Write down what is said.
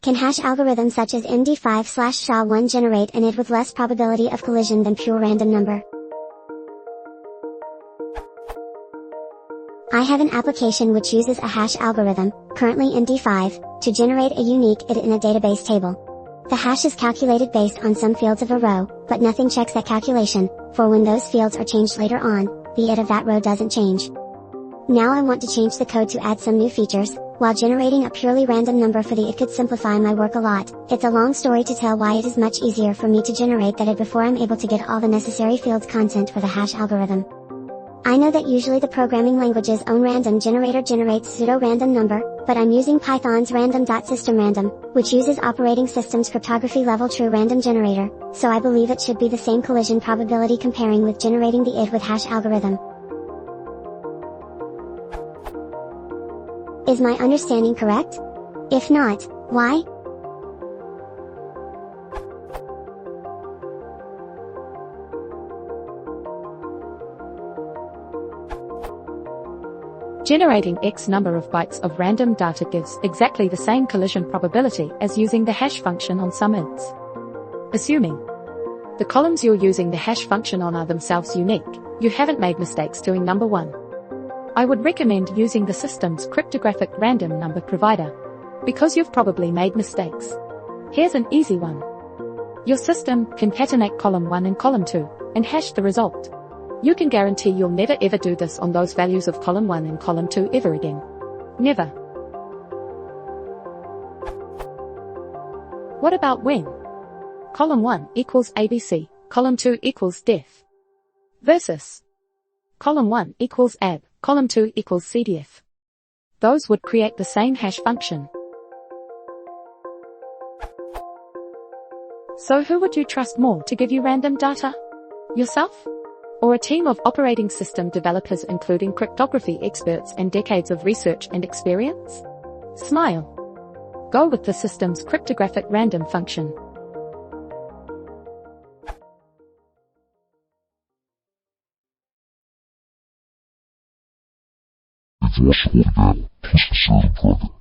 Can hash algorithms such as MD5/SHA-1 generate an id with less probability of collision than pure random number? I have an application which uses a hash algorithm, currently MD5, to generate a unique id in a database table. The hash is calculated based on some fields of a row, but nothing checks that calculation, for when those fields are changed later on, the id of that row doesn't change. Now I want to change the code to add some new features, while generating a purely random number for the id could simplify my work a lot. It's a long story to tell why it is much easier for me to generate that id before I'm able to get all the necessary fields content for the hash algorithm. I know that usually the programming language's own random generator generates pseudo-random number, but I'm using Python's random.systemRandom, which uses operating system's cryptography level true random generator, so I believe it should be the same collision probability comparing with generating the id with hash algorithm. Is my understanding correct? If not, why? Generating X number of bytes of random data gives exactly the same collision probability as using the hash function on some ids. Assuming the columns you're using the hash function on are themselves unique, you haven't made mistakes doing number 1. I would recommend using the system's cryptographic random number provider, because you've probably made mistakes. Here's an easy one. Your system concatenate column 1 and column 2, and hash the result. You can guarantee you'll never ever do this on those values of column 1 and column 2 ever again. Never. What about when column 1 equals ABC, column 2 equals def, versus column 1 equals ab, column 2 equals cdf? Those would create the same hash function. So who would you trust more to give you random data? Yourself? Or a team of operating system developers including cryptography experts and decades of research and experience? Smile. Go with the system's cryptographic random function. Before school began, please consider the project.